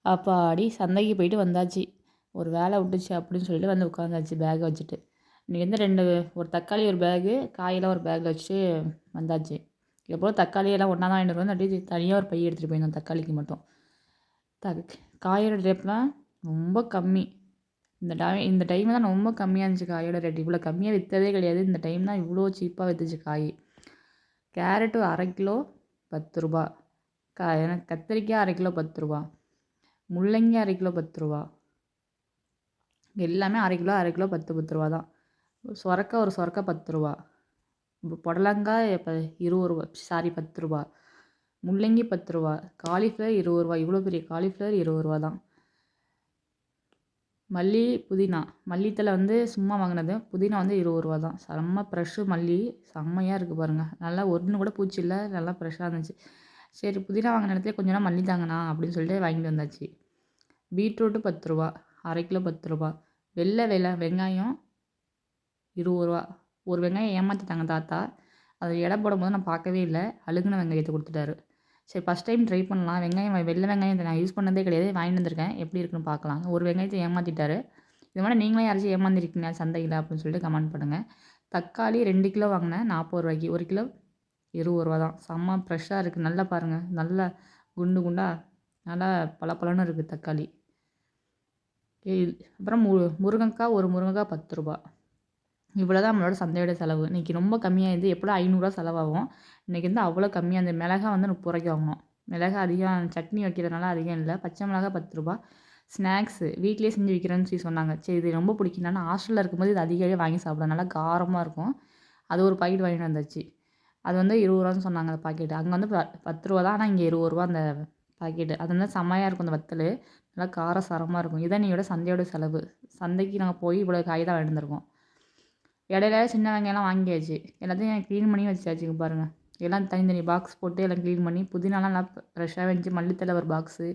அப்பாடி சந்தைக்கு போயிட்டு வந்தாச்சு. ஒரு வேலை விட்டுச்சு அப்படின்னு சொல்லிட்டு வந்து உட்காந்தாச்சு பேக்கை வச்சுட்டு. இன்றைக்கி வந்து 2 ஒரு தக்காளி ஒரு பேகு, காயெல்லாம் ஒரு பேக்கில் வச்சுட்டு வந்தாச்சு. எப்போதும் தக்காளியெல்லாம் ஒன்றா தான் வாங்கிட்டு வருவேன். அப்படியே தனியாக ஒரு பை எடுத்துகிட்டு போயிருந்தோம் தக்காளிக்கு மட்டும். காயோட ரேட்லாம் ரொம்ப கம்மி. இந்த டைம் தான் ரொம்ப கம்மியாக இருந்துச்சு காயோட ரேட். இவ்வளோ கம்மியாக விற்றதே கிடையாது. இந்த டைம் தான் இவ்வளோ சீப்பாக விற்றுச்சு காய். கேரட்டு 1/2 கிலோ ரூ. 10. எனக்கு கத்திரிக்காய் 1/2 கிலோ ரூ. 10. முள்ளங்கி 1/2 கிலோ ரூ. 10. எல்லாமே 1/2 கிலோ 1/2 கிலோ 10 ரூபா தான். சொரக்காய் ஒரு சொரக்காய் ரூ. 10. புடலங்காய் இப்போ ரூ. 20 சாரி ரூ. 10. முள்ளங்கி ரூ. 10. காலிஃப்ளவர் ரூ. 20. இவ்வளோ பெரிய காலிஃப்ளவர் ரூ. 20 தான். மல்லி, புதினா மல்லித்தழை வந்து சும்மா வாங்கினது. புதினா வந்து ரூ. 20 தான். செம்ம ஃப்ரெஷ்ஷு மல்லி செம்மையாக இருக்குது பாருங்கள். நல்லா ஒன்று கூட பூச்சி இல்லை, நல்லா ஃப்ரெஷ்ஷாக இருந்துச்சு. சரி புதினா வாங்கின இடத்துல கொஞ்ச நேரம் மல்லி தாங்கண்ணா அப்படின்னு சொல்லிட்டு வாங்கிட்டு வந்தாச்சு. பீட்ரூட்டு ரூ. 10. 1/2 கிலோ ரூ. 10. வெங்காயம் ரூ. 20. ஒரு வெங்காயம் ஏமாற்றிட்டாங்க தாத்தா. அதை எடை போடும்போது நான் பார்க்கவே இல்லை. அழுகுன வெங்காயத்தை கொடுத்துட்டாரு. சரி ஃபஸ்ட் டைம் ட்ரை பண்ணலாம். வெள்ளை வெங்காயம் நான் யூஸ் பண்ணதே கிடையாது. வாங்கிட்டு வந்திருக்கேன். எப்படி இருக்குன்னு பார்க்கலாம். ஒரு வெங்காயத்தை ஏமாற்றிட்டாரு. இது மாதிரி நீங்களே யாராச்சும் ஏமாந்துருக்கீங்க சந்தையில் அப்படின்னு சொல்லிட்டு கமெண்ட் பண்ணுங்கள். தக்காளி 2 கிலோ வாங்கினேன் ரூ. 40. 1 கிலோ ரூ. 20 தான். செம்ம ஃப்ரெஷ்ஷாக இருக்குது. நல்லா பாருங்கள். நல்லா குண்டு குண்டாக நல்லா பளபளன்னு இருக்குது தக்காளி. அப்புறம் முருங்கைக்காய் ஒரு முருங்கைக்காய் ரூ. 10. இவ்வளோ தான் நம்மளோட சந்தையோட செலவு. இன்றைக்கி ரொம்ப கம்மியாக இருந்து எப்படியும் ரூ. 500 செலவாகும். இன்றைக்கி வந்து அவ்வளோ கம்மியாக இந்த மிளகா வந்து ரூ. 30 வாங்கினோம். மிளகா அதிகம் சட்னி வைக்கிறதுனால அதிகம் இல்லை. பச்சை மிளகா ரூ. 10. ஸ்நாக்ஸு வீட்டிலேயே செஞ்சு விற்கிறேன்னு சொல்லி சொன்னாங்க. சரி இது ரொம்ப பிடிக்கும். நான் ஹாஸ்டலில் இருக்கும்போது இது அதிகவே வாங்கி சாப்பிடுவேன். நல்லா காரமாக இருக்கும். அது ஒரு பாக்கெட் வாங்கிட்டு வந்தாச்சு. அது வந்து ரூ. 20 சொன்னாங்க அந்த பாக்கெட்டு. அங்கே வந்து ரூ. 10 தான். ஆனால் இங்கே ரூ. 20 அந்த பாக்கெட்டு. அது வந்து செம்மையாக இருக்கும் அந்த வத்தல். நல்லா காரசாரமாக இருக்கும். இதான் என்னையோட சந்தையோட செலவு. சந்தைக்கு நாங்கள் போய் இவ்வளோ காய் தான் வாங்கிட்டு வந்திருக்கோம். இடையில சின்ன வெங்காயம்லாம் வாங்கியாச்சு. எல்லாத்தையும் க்ளீன் பண்ணி வச்சாச்சுங்க பாருங்கள். எல்லாம் தனித்தனி பாக்ஸ் போட்டு எல்லாம் க்ளீன் பண்ணி புதினாலாம் நல்லா ஃப்ரெஷ்ஷாக இருந்துச்சு. மல்லித்தழை ஒரு பாக்ஸு,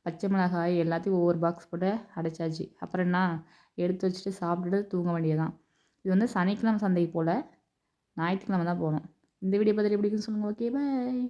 பச்சை மிளகாய் எல்லாத்தையும் ஒவ்வொரு பாக்ஸ் போட்டு அடைச்சாச்சு. அப்புறம் என்ன எடுத்து வச்சுட்டு சாப்பிட்டுட்டு தூங்க வேண்டியதான். இது வந்து சனிக்கிழமை சந்தைக்கு போல் ஞாயிற்றுக்கிழமை தான் போகணும். இந்த வீடியோ பார்த்துட்டு எப்படி இருக்குன்னு சொல்லுங்கள். Okay bye.